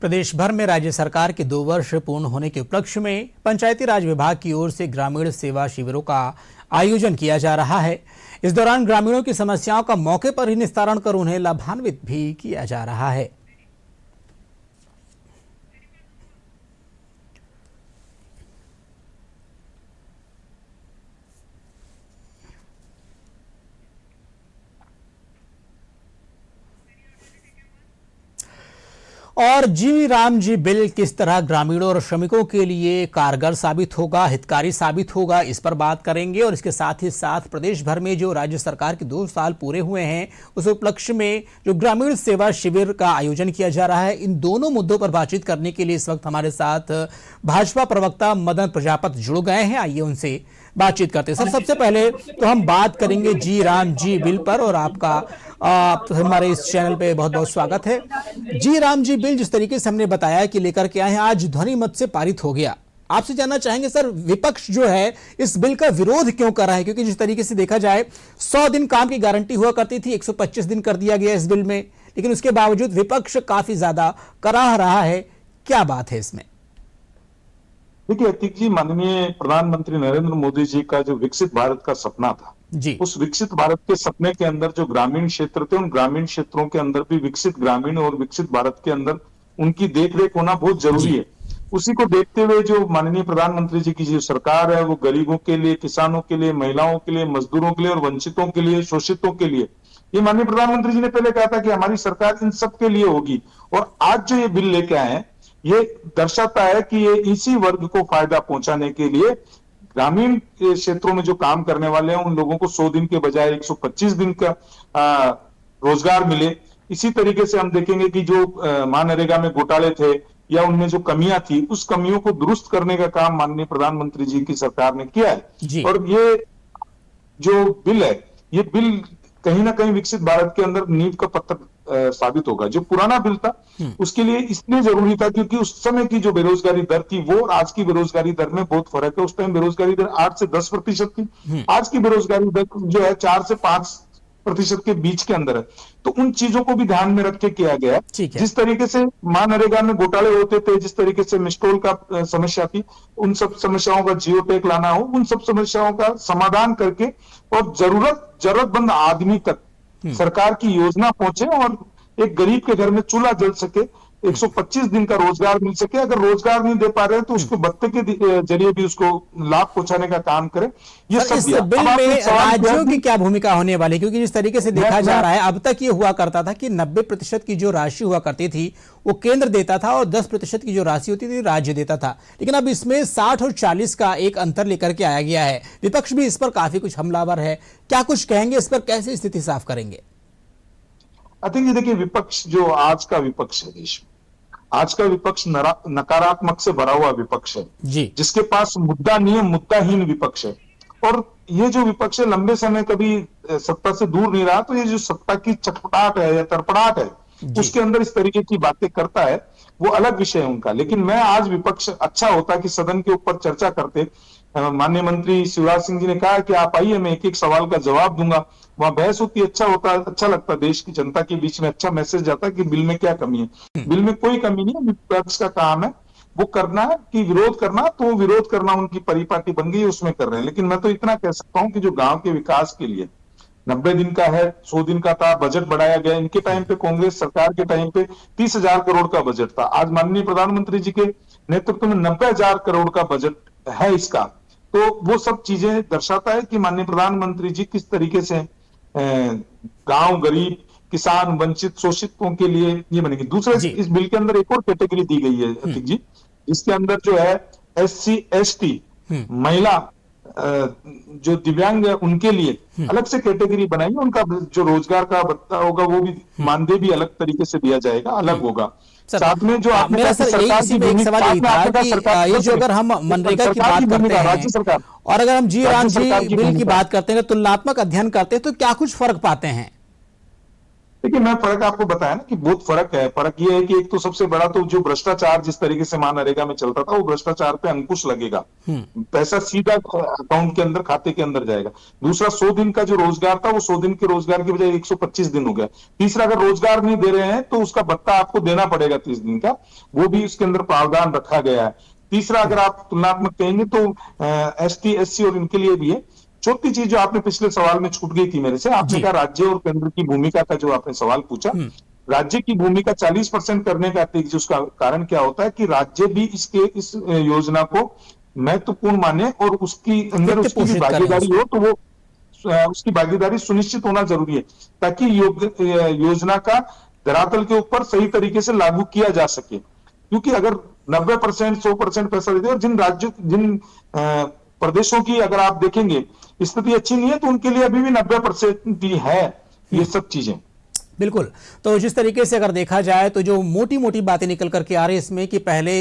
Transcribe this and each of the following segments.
प्रदेश भर में राज्य सरकार के 2 वर्ष पूर्ण होने के उपलक्ष्य में पंचायती राज विभाग की ओर से ग्रामीण सेवा शिविरों का आयोजन किया जा रहा है। इस दौरान ग्रामीणों की समस्याओं का मौके पर ही निस्तारण कर उन्हें लाभान्वित भी किया जा रहा है। और जी राम जी बिल किस तरह ग्रामीणों और श्रमिकों के लिए कारगर साबित होगा, हितकारी साबित होगा, इस पर बात करेंगे। और इसके साथ ही साथ प्रदेश भर में जो राज्य सरकार के 2 साल पूरे हुए हैं उस उपलक्ष्य में जो ग्रामीण सेवा शिविर का आयोजन किया जा रहा है, इन दोनों मुद्दों पर बातचीत करने के लिए इस वक्त हमारे साथ भाजपा प्रवक्ता मदन प्रजापति जुड़ गए हैं। आइए उनसे बातचीत करते हैं। सर, सबसे पहले तो हम बात करेंगे जी राम जी बिल पर, और आपका हमारे इस चैनल पे बहुत बहुत स्वागत है। जी राम जी बिल जिस तरीके से हमने बताया कि लेकर के आए हैं, आज ध्वनि मत से पारित हो गया। आपसे जानना चाहेंगे सर, विपक्ष जो है इस बिल का विरोध क्यों कर रहा है? क्योंकि जिस तरीके से देखा जाए 100 दिन काम की गारंटी हुआ करती थी, 125 दिन कर दिया गया इस बिल में, लेकिन उसके बावजूद विपक्ष काफी ज्यादा कराह रहा है। क्या बात है इसमें? देखिए अतीक जी, माननीय प्रधानमंत्री नरेंद्र मोदी जी का जो विकसित भारत का सपना था जी, उस विकसित भारत के सपने के अंदर जो ग्रामीण क्षेत्र थे, उन ग्रामीण क्षेत्रों के अंदर भी विकसित ग्रामीण और विकसित भारत के अंदर उनकी देखरेख होना बहुत जरूरी है। उसी को देखते हुए जो माननीय प्रधानमंत्री जी की जो सरकार है वो गरीबों के लिए, किसानों के लिए, महिलाओं के लिए, मजदूरों के लिए और वंचितों के लिए, शोषितों के लिए, ये माननीय प्रधानमंत्री जी ने पहले कहा था कि हमारी सरकार इन सब के लिए होगी। और आज जो ये बिल लेके आए हैं ये दर्शाता है कि ये इसी वर्ग को फायदा पहुंचाने के लिए ग्रामीण क्षेत्रों में जो काम करने वाले हैं उन लोगों को 100 दिन के बजाय 125 दिन का रोजगार मिले। इसी तरीके से हम देखेंगे कि जो मनरेगा में घोटाले थे या उनमें जो कमियां थी उस कमियों को दुरुस्त करने का काम माननीय प्रधानमंत्री जी की सरकार ने किया है। और ये जो बिल है, ये बिल कहीं ना कहीं विकसित भारत के अंदर नींव का पत्थर साबित होगा। जो पुराना बिल था उसके लिए इसलिए जरूरी था क्योंकि उस समय की जो बेरोजगारी दर थी वो और आज की बेरोजगारी दर में बहुत फर्क है। उस टाइम बेरोजगारी दर 8 से 10% थी, आज की बेरोजगारी दर जो है 4 से 5% के बीच के अंदर है। तो उन चीजों को भी ध्यान में रख के किया गया है। जिस तरीके से मनरेगा में घोटाले होते थे, जिस तरीके से मिस्टोल का समस्या थी, उन सब समस्याओं का जियोटेक लाना हो, उन सब समस्याओं का समाधान करके और जरूरतमंद आदमी तक सरकार की योजना पहुंचे और एक गरीब के घर में चूल्हा जल सके, 125 दिन का रोजगार मिल सके। अगर रोजगार नहीं दे पा रहे तो उसको भत्ते के जरिए भी उसको लाभ पहुंचाने का काम करें। ये सब इस बिल में राज्यों की क्या भूमिका होने वाली? क्योंकि जिस तरीके से देखा जा रहा है, अब तक ये हुआ करता था कि 90% की जो राशि हुआ करती थी वो केंद्र देता था और 10% की जो राशि होती थी राज्य देता था, लेकिन अब इसमें 60 और 40 का एक अंतर लेकर के आया गया है। विपक्ष भी इस पर काफी कुछ हमलावर है, क्या कुछ कहेंगे इस पर? कैसे स्थिति साफ करेंगे? देखिए विपक्ष जो आज का विपक्ष है देश में, आज का विपक्ष नकारात्मक से भरा हुआ विपक्ष है जी, जिसके पास मुद्दा नहीं है, मुद्दाहीन विपक्ष है। और ये जो विपक्ष है लंबे समय कभी सत्ता से दूर नहीं रहा, तो ये जो सत्ता की चटपटाहट है या तड़पड़ाहट है उसके अंदर इस तरीके की बातें करता है, वो अलग विषय है उनका। लेकिन मैं आज विपक्ष अच्छा होता कि सदन के ऊपर चर्चा करते। माननीय मंत्री शिवराज सिंह जी ने कहा कि आप आइए, मैं एक एक सवाल का जवाब दूंगा। वहां बहस होती, अच्छा होता, अच्छा लगता, देश की जनता के बीच में अच्छा मैसेज जाता कि बिल में क्या कमी है। बिल में कोई कमी नहीं है, विपक्ष का काम है वो करना है कि विरोध करना, तो विरोध करना उनकी परिपाटी बन गई, उसमें कर रहे हैं। लेकिन मैं तो इतना कह सकता हूं कि जो गांव के विकास के लिए 90 दिन का है, 100 दिन का था, बजट बढ़ाया गया। इनके टाइम पे, कांग्रेस सरकार के टाइम पे 30,000 करोड़ का बजट था। आज माननीय प्रधानमंत्री जी के नेतृत्व में 90,000 करोड़ का बजट है इसका। तो वो सब चीजें दर्शाता है कि माननीय प्रधानमंत्री जी किस तरीके से गांव, गरीब, किसान, वंचित, शोषितों के लिए ये बनेगी। दूसरे इस बिल के अंदर एक और कैटेगरी दी गई है अतीक जी, जिसके अंदर जो है SC ST, महिला, जो दिव्यांग है उनके लिए अलग से कैटेगरी बनाई है। उनका जो रोजगार का भत्ता होगा वो भी, मानदेय भी अलग तरीके से दिया जाएगा, अलग होगा। साथ में जो आपने मेरा सर एक सवाल यही था कि ये जो अगर हम मनरेगा की बात करते हैं और अगर हम जी राम जी बिल की बात करते हैं, तुलनात्मक अध्ययन करते हैं, तो क्या कुछ फर्क पाते हैं? देखिए, मैं फर्क आपको बताया ना कि बहुत फर्क है। फर्क ये है कि एक तो सबसे बड़ा तो जो भ्रष्टाचार जिस तरीके से मनरेगा में चलता था, वो भ्रष्टाचार पे अंकुश लगेगा। पैसा सीधा अकाउंट के अंदर, खाते के अंदर जाएगा। दूसरा, 100 दिन का जो रोजगार था, वो 100 दिन के रोजगार की बजाय 125 दिन हो गया। तीसरा, अगर रोजगार नहीं दे रहे हैं तो उसका भत्ता आपको देना पड़ेगा 30 दिन का, वो भी उसके अंदर प्रावधान रखा गया है। तीसरा, अगर आप तुलनात्मक कहेंगे तो एसटी, एससी और इनके लिए भी है। चौथी चीज जो आपने पिछले सवाल में छूट गई थी मेरे से, आपने जी। कहा राज्य और केंद्र की भूमिका का जो आपने सवाल पूछा। राज्य की भूमिका 40% करने का उसका कारण क्या होता है कि राज्य भी इस योजना को महत्वपूर्ण माने और उसकी अंदर वित्त उसकी भी पोषित करें भागीदारी उसको। हो, तो वो उसकी भागीदारी सुनिश्चित होना जरूरी है, ताकि योजना का धरातल के ऊपर सही तरीके से लागू किया जा सके। क्योंकि अगर 90%, 100% पैसा देते और जिन प्रदेशों की अगर आप देखेंगे स्थिति अच्छी नहीं है, तो उनके लिए अभी भी 90% ही है ये सब चीजें। बिल्कुल। तो जिस तरीके से अगर देखा जाए तो जो मोटी मोटी बातें निकल करके आ रही है इसमें कि पहले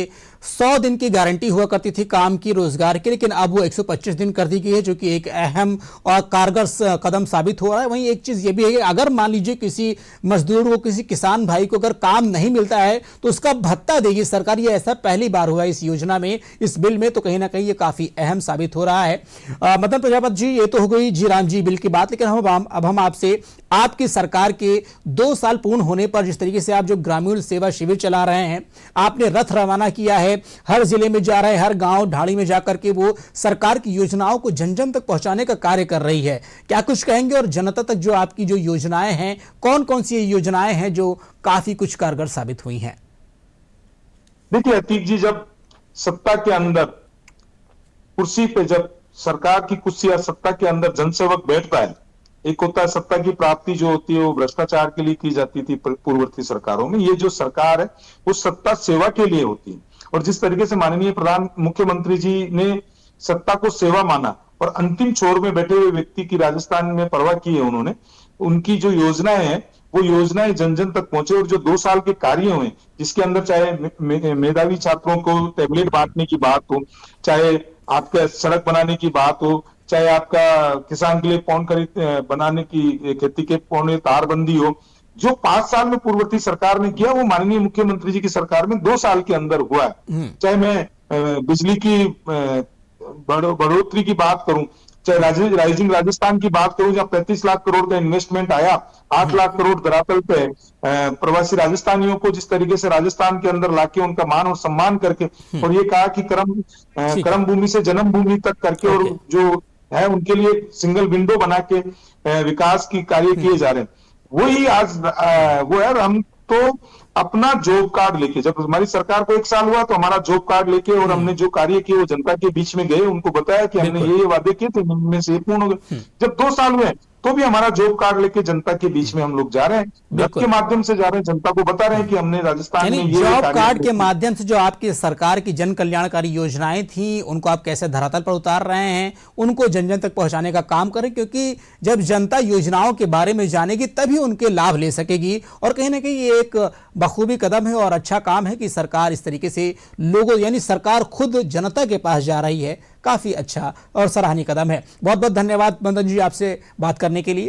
100 दिन की गारंटी हुआ करती थी काम की, रोजगार की, लेकिन अब वो 125 दिन कर दी गई है, जो कि एक अहम और कारगर कदम साबित हो रहा है। वहीं एक चीज ये भी है कि अगर मान लीजिए किसी मजदूर को, किसी किसान भाई को अगर काम नहीं मिलता है तो उसका भत्ता देगी सरकार। ये ऐसा पहली बार हुआ इस योजना में, इस बिल में, तो कहीं ना कहीं ये काफी अहम साबित हो रहा है। मदन प्रजापति जी, ये तो हो गई जी राम जी बिल की बात, लेकिन अब हम आपसे आपकी सरकार के 2 साल पूर्ण होने पर जिस तरीके से आप जो ग्रामीण सेवा शिविर चला रहे हैं, आपने रथ रवाना किया है, हर जिले में जा रहे हैं, हर गांव ढाड़ी में जाकर के वो सरकार की योजनाओं को जन जन तक पहुंचाने का कार्य कर रही है। क्या कुछ कहेंगे, और जनता तक जो आपकी जो योजनाएं हैं, कौन कौन सी योजनाएं हैं जो काफी कुछ कारगर साबित हुई हैं? देखिए अतीक जी, जब सत्ता के अंदर कुर्सी पे, जब सरकार की कुर्सी या सत्ता के अंदर जनसेवक बैठता है, एक होता है सत्ता की प्राप्ति जो होती है वो भ्रष्टाचार के लिए की जाती थी पूर्ववर्ती सरकारों में। ये जो सरकार है वो सत्ता सेवा के लिए होती है। और जिस तरीके से माननीय मुख्यमंत्री जी ने सत्ता को सेवा माना और अंतिम छोर में बैठे हुए व्यक्ति की राजस्थान में परवाह की है उन्होंने, उनकी जो योजनाएं हैं वो योजनाएं जन जन तक पहुंचे। और जो 2 साल के कार्य हुए, जिसके अंदर चाहे मेधावी छात्रों को टैबलेट बांटने की बात हो, चाहे आपका सड़क बनाने की बात हो, चाहे आपका किसान के लिए पौन खरीद बनाने की, खेती के पौने तारबंदी हो, जो 5 साल में पूर्ववर्ती सरकार ने किया वो माननीय मुख्यमंत्री जी की सरकार में 2 साल के अंदर हुआ है। चाहे मैं बिजली की बढ़ोतरी की बात करूं, चाहे राइजिंग राजस्थान की बात करूं, जहां 35 लाख करोड़ का इन्वेस्टमेंट आया, 8 लाख करोड़ धरातल पे प्रवासी राजस्थानियों को जिस तरीके से राजस्थान के अंदर लाके उनका मान और सम्मान करके, और ये कहा कि कर्म भूमि से जन्म भूमि तक करके, और जो है उनके लिए सिंगल विंडो बना के विकास की कार्य किए जा रहे हैं। वही आज वो है। हम तो अपना जॉब कार्ड लेके, जब हमारी सरकार को 1 साल हुआ तो हमारा जॉब कार्ड लेके, और हमने जो कार्य किए वो जनता के बीच में गए, उनको बताया कि हमने ये वादे किए थे, इनमें से पूर्ण हो गए। जब 2 साल हुए तो भी हमारा जॉब कार्ड लेके जनता के बीच में हम लोग जा रहे हैं, रथ के माध्यम से जा रहे हैं, जनता को बता रहे हैं कि हमने राजस्थान में ये जॉब कार्ड के माध्यम से जो आपकी सरकार की जन कल्याणकारी योजनाएं थी उनको आप कैसे धरातल पर उतार रहे हैं, उनको जन जन तक पहुंचाने का काम करें, क्योंकि जब जनता योजनाओं के बारे में जानेगी तभी उनके लाभ ले सकेगी। और कहीं ना कहीं ये एक बखूबी कदम है और अच्छा काम है कि सरकार इस तरीके से लोगों, यानी सरकार खुद जनता के पास जा रही है। काफी अच्छा और सराहनीय कदम है। बहुत बहुत धन्यवाद मदन जी आपसे बात करने के लिए।